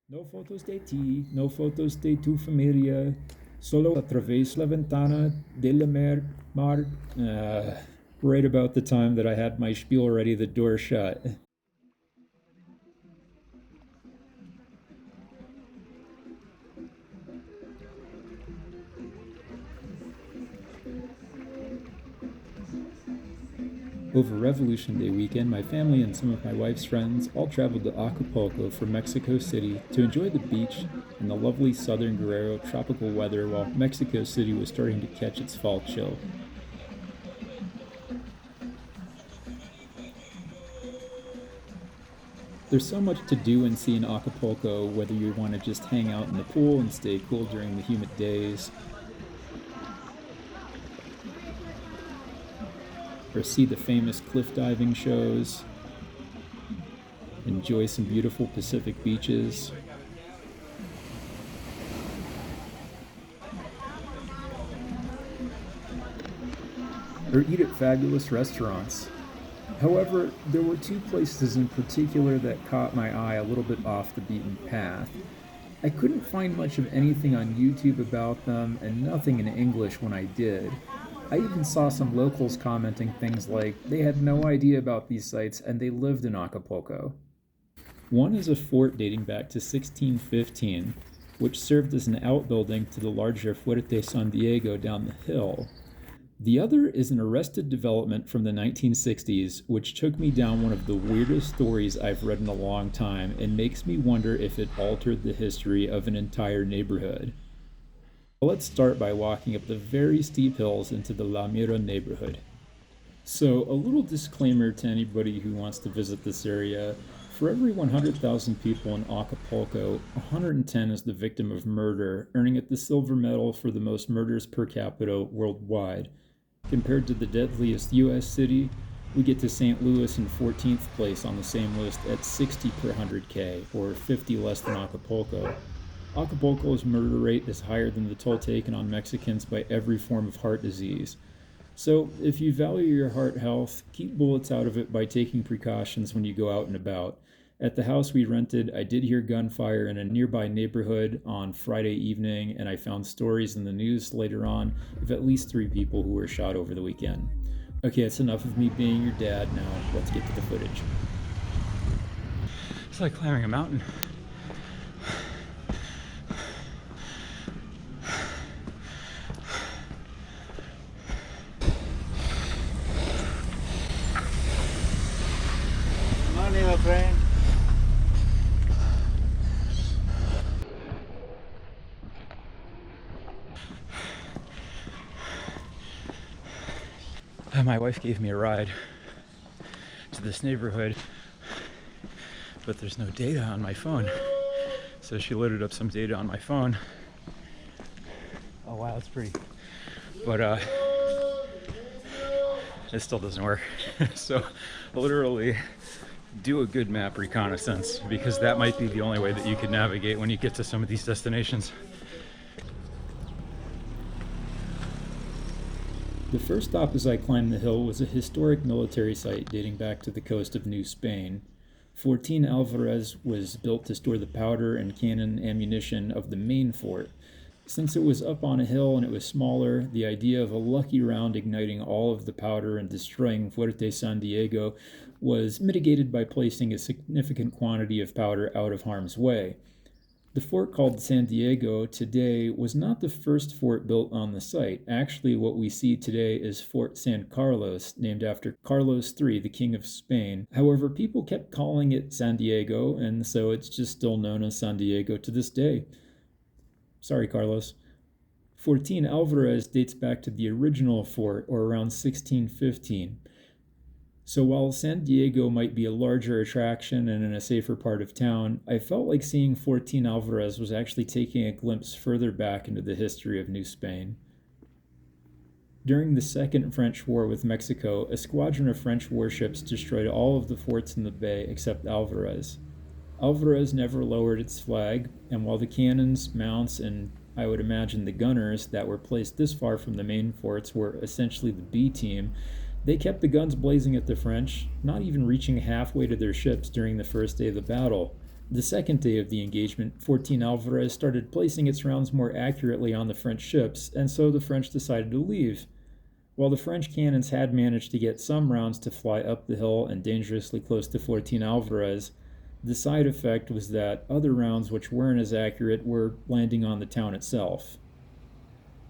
No fotos de ti, no fotos de tu familia, solo a través la ventana de la mar. Right about the time that I had my spiel ready, the door shut. Over Revolution Day weekend, my family and some of my wife's friends all traveled to Acapulco from Mexico City to enjoy the beach and the lovely southern Guerrero tropical weather while Mexico City was starting to catch its fall chill. There's so much to do and see in Acapulco, whether you want to just hang out in the pool and stay cool during the humid days, or see the famous cliff diving shows, enjoy some beautiful Pacific beaches, or eat at fabulous restaurants. However, there were two places in particular that caught my eye a little bit off the beaten path. I couldn't find much of anything on YouTube about them, and nothing in English when I did. I even saw some locals commenting things like they had no idea about these sites and they lived in Acapulco. One is a fort dating back to 1615, which served as an outbuilding to the larger Fuerte San Diego down the hill. The other is an arrested development from the 1960s, which took me down one of the weirdest stories I've read in a long time and makes me wonder if it altered the history of an entire neighborhood. Let's start by walking up the very steep hills into the La Mira neighborhood. So, a little disclaimer to anybody who wants to visit this area. For every 100,000 people in Acapulco, 110 is the victim of murder, earning it the silver medal for the most murders per capita worldwide. Compared to the deadliest US city, we get to St. Louis in 14th place on the same list at 60 per 100K, or 50 less than Acapulco. Acapulco's murder rate is higher than the toll taken on Mexicans by every form of heart disease. So, if you value your heart health, keep bullets out of it by taking precautions when you go out and about. At the house we rented, I did hear gunfire in a nearby neighborhood on Friday evening, and I found stories in the news later on of at least 3 people who were shot over the weekend. Okay, it's enough of me being your dad now. Let's get to the footage. It's like climbing a mountain. Morning, my friend. My wife gave me a ride to this neighborhood, but there's no data on my phone. So she loaded up some data on my phone. Oh wow, it's pretty. But it still doesn't work. So literally do a good map reconnaissance, because that might be the only way that you can navigate when you get to some of these destinations. The first stop as I climbed the hill was a historic military site dating back to the coast of New Spain. Fortin Alvarez was built to store the powder and cannon ammunition of the main fort. Since it was up on a hill and it was smaller, the idea of a lucky round igniting all of the powder and destroying Fuerte San Diego was mitigated by placing a significant quantity of powder out of harm's way. The fort called San Diego today was not the first fort built on the site. Actually, what we see today is Fort San Carlos, named after Carlos III, the King of Spain. However, people kept calling it San Diego, and so it's just still known as San Diego to this day. Sorry, Carlos. Fortin Alvarez dates back to the original fort, or around 1615. So while San Diego might be a larger attraction and in a safer part of town, I felt like seeing Fortin Alvarez was actually taking a glimpse further back into the history of New Spain. During the Second French War with Mexico, a squadron of French warships destroyed all of the forts in the bay except Alvarez. Alvarez never lowered its flag, and while the cannons, mounts, and I would imagine the gunners that were placed this far from the main forts were essentially the B team, they kept the guns blazing at the French, not even reaching halfway to their ships during the first day of the battle. The second day of the engagement, Fortin Alvarez started placing its rounds more accurately on the French ships, and so the French decided to leave. While the French cannons had managed to get some rounds to fly up the hill and dangerously close to Fortin Alvarez, the side effect was that other rounds which weren't as accurate were landing on the town itself.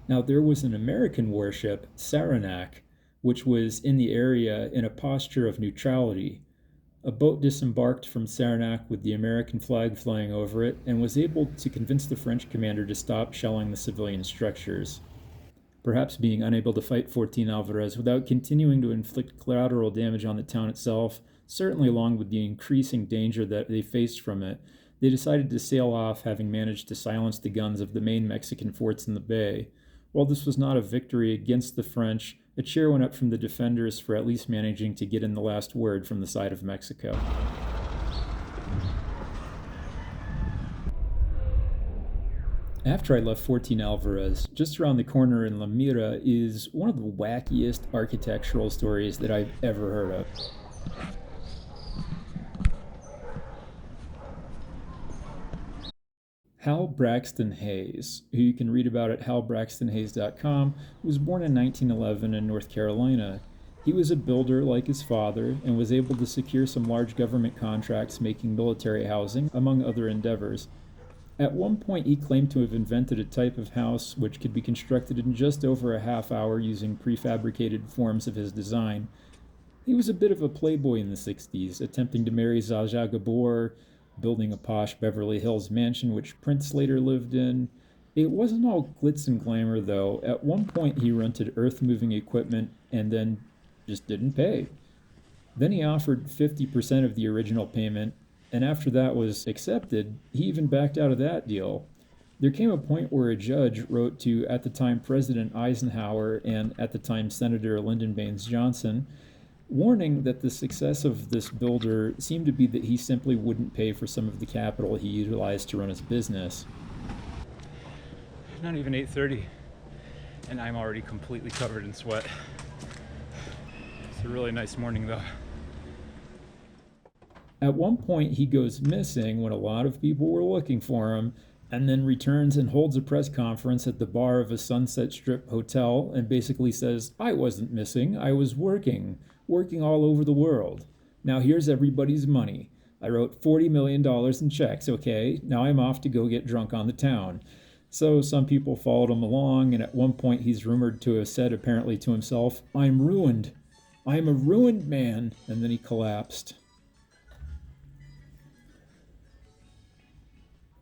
Now, there was an American warship, Saranac, which was in the area in a posture of neutrality. A boat disembarked from Saranac with the American flag flying over it and was able to convince the French commander to stop shelling the civilian structures. Perhaps being unable to fight Fortin Alvarez without continuing to inflict collateral damage on the town itself, certainly along with the increasing danger that they faced from it, they decided to sail off, having managed to silence the guns of the main Mexican forts in the bay. While this was not a victory against the French, a cheer went up from the defenders for at least managing to get in the last word from the side of Mexico. After I left Fortin Alvarez, just around the corner in La Mira is one of the wackiest architectural stories that I've ever heard of. Hal Braxton Hayes, who you can read about at halbraxtonhayes.com, was born in 1911 in North Carolina. He was a builder like his father and was able to secure some large government contracts making military housing, among other endeavors. At one point, he claimed to have invented a type of house which could be constructed in just over a half hour using prefabricated forms of his design. He was a bit of a playboy in the 60s, attempting to marry Zsa Zsa Gabor, building a posh Beverly Hills mansion which Prince later lived in. It wasn't all glitz and glamour, though. At one point, he rented earth-moving equipment and then just didn't pay. Then he offered 50% of the original payment, and after that was accepted, he even backed out of that deal. There came a point where a judge wrote to, at the time, President Eisenhower and, at the time, Senator Lyndon Baines Johnson, warning that the success of this builder seemed to be that he simply wouldn't pay for some of the capital he utilized to run his business. Not even 8:30, and I'm already completely covered in sweat. It's a really nice morning, though. At one point, he goes missing when a lot of people were looking for him, and then returns and holds a press conference at the bar of a Sunset Strip hotel and basically says, "I wasn't missing, I was working all over the world. Now here's everybody's money. I wrote $40 million in checks, okay? Now I'm off to go get drunk on the town." So some people followed him along, and at one point he's rumored to have said apparently to himself, "I'm ruined. I'm a ruined man," and then he collapsed.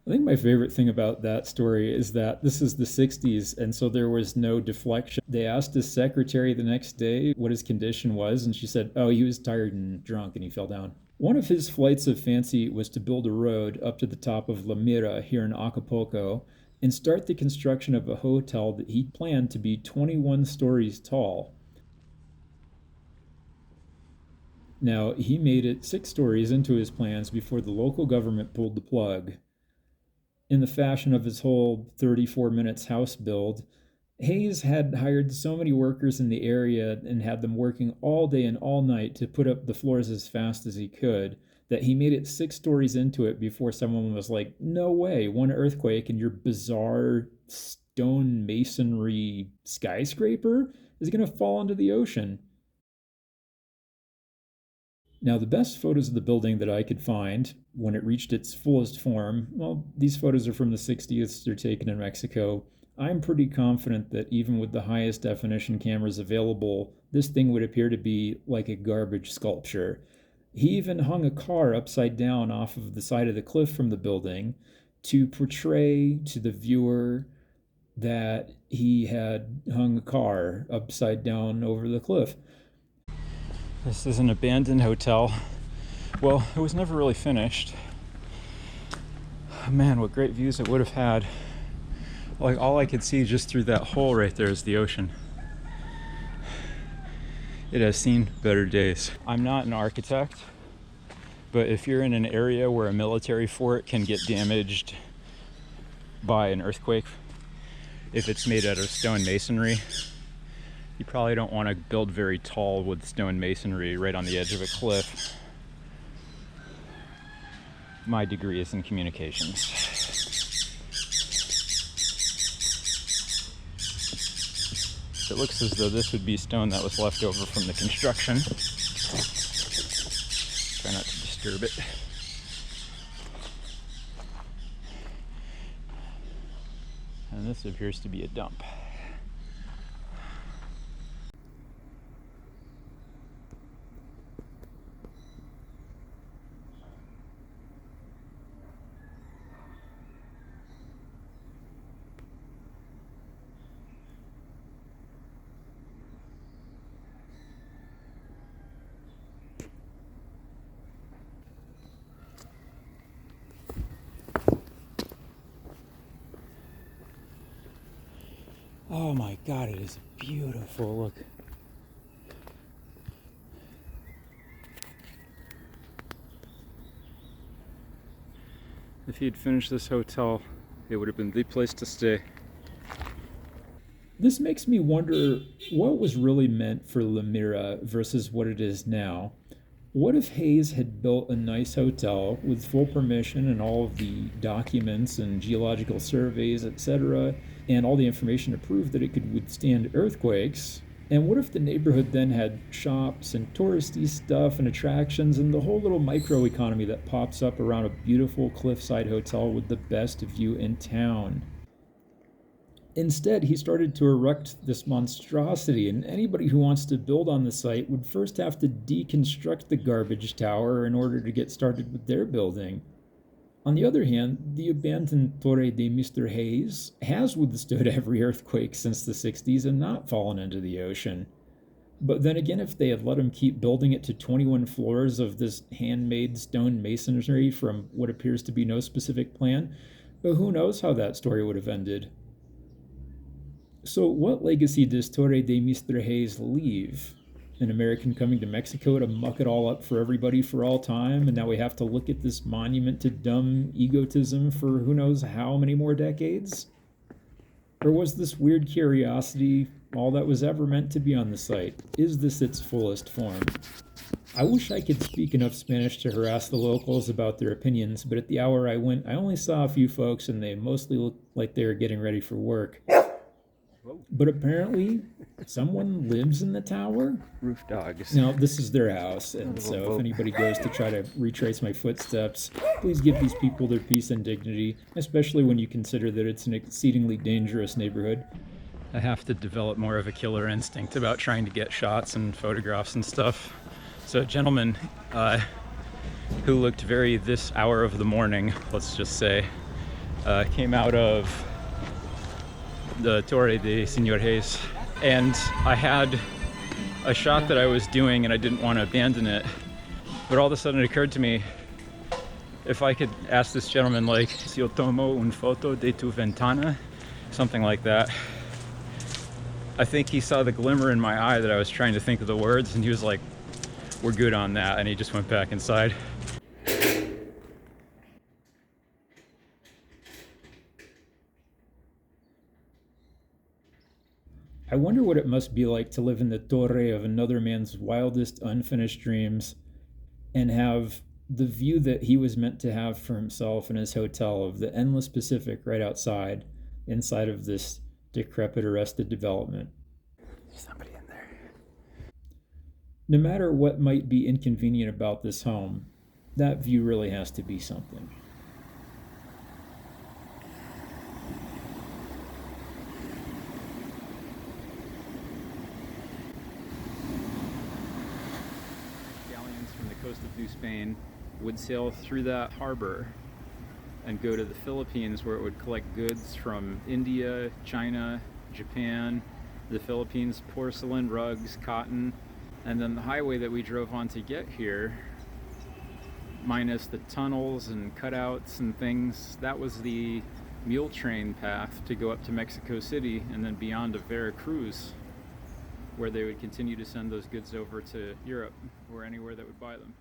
I think my favorite thing about that story is that this is the 60s, and so there was no deflection. They asked his secretary the next day what his condition was, and she said, "Oh, he was tired and drunk and he fell down." One of his flights of fancy was to build a road up to the top of La Mira here in Acapulco and start the construction of a hotel that he planned to be 21 stories tall. Now, he made it 6 stories into his plans before the local government pulled the plug. In the fashion of his whole 34 minutes house build, Hayes had hired so many workers in the area and had them working all day and all night to put up the floors as fast as he could that he made it 6 stories into it before someone was like, "No way, one earthquake and your bizarre stone masonry skyscraper is going to fall into the ocean." Now, the best photos of the building that I could find when it reached its fullest form, well, these photos are from the 60s, they're taken in Mexico. I'm pretty confident that even with the highest definition cameras available, this thing would appear to be like a garbage sculpture. He even hung a car upside down off of the side of the cliff from the building to portray to the viewer that he had hung a car upside down over the cliff. This is an abandoned hotel. Well, it was never really finished. Man, what great views it would have had. Like, all I could see just through that hole right there is the ocean. It has seen better days. I'm not an architect, but if you're in an area where a military fort can get damaged by an earthquake, if it's made out of stone masonry, you probably don't want to build very tall with stone masonry right on the edge of a cliff. my degree is in communications. It looks as though this would be stone that was left over from the construction. Try not to disturb it. And this appears to be a dump. Oh my God, it is beautiful. Look. If he'd finished this hotel, it would have been the place to stay. This makes me wonder what was really meant for La Mira versus what it is now. What if Hayes had built a nice hotel with full permission and all of the documents and geological surveys, etc., and all the information to prove that it could withstand earthquakes? And what if the neighborhood then had shops and touristy stuff and attractions and the whole little microeconomy that pops up around a beautiful cliffside hotel with the best view in town? Instead, he started to erect this monstrosity, and anybody who wants to build on the site would first have to deconstruct the garbage tower in order to get started with their building. On the other hand, the abandoned Torre de Mister Hayes has withstood every earthquake since the 60s and not fallen into the ocean. But then again, if they had let him keep building it to 21 floors of this handmade stone masonry from what appears to be no specific plan, but who knows how that story would have ended. So what legacy does Torre de Mister Hayes leave? An American coming to Mexico to muck it all up for everybody for all time, and now we have to look at this monument to dumb egotism for who knows how many more decades? Or was this weird curiosity all that was ever meant to be on the site? Is this its fullest form? I wish I could speak enough Spanish to harass the locals about their opinions, but at the hour I went, I only saw a few folks and they mostly looked like they were getting ready for work. But apparently, someone lives in the tower? Roof dogs. Now, this is their house, and so if anybody goes to try to retrace my footsteps, please give these people their peace and dignity, especially when you consider that it's an exceedingly dangerous neighborhood. I have to develop more of a killer instinct about trying to get shots and photographs and stuff. So a gentleman who looked very this hour of the morning, let's just say, came out of the Torre de Mister Hayes, and I had a shot that I was doing and I didn't want to abandon it, but all of a sudden it occurred to me, if I could ask this gentleman, like, si yo tomo un foto de tu ventana, something like that. I think he saw the glimmer in my eye that I was trying to think of the words, and he was like, we're good on that, and he just went back inside. I wonder what it must be like to live in the torre of another man's wildest unfinished dreams and have the view that he was meant to have for himself in his hotel of the endless Pacific right outside, inside of this decrepit, arrested development. There's somebody in there. No matter what might be inconvenient about this home, that view really has to be something. Coast of New Spain would sail through that harbor and go to the Philippines, where it would collect goods from India, China, Japan, the Philippines, porcelain, rugs, cotton, and then the highway that we drove on to get here, minus the tunnels and cutouts and things, that was the mule train path to go up to Mexico City and then beyond to Veracruz, where they would continue to send those goods over to Europe or anywhere that would buy them.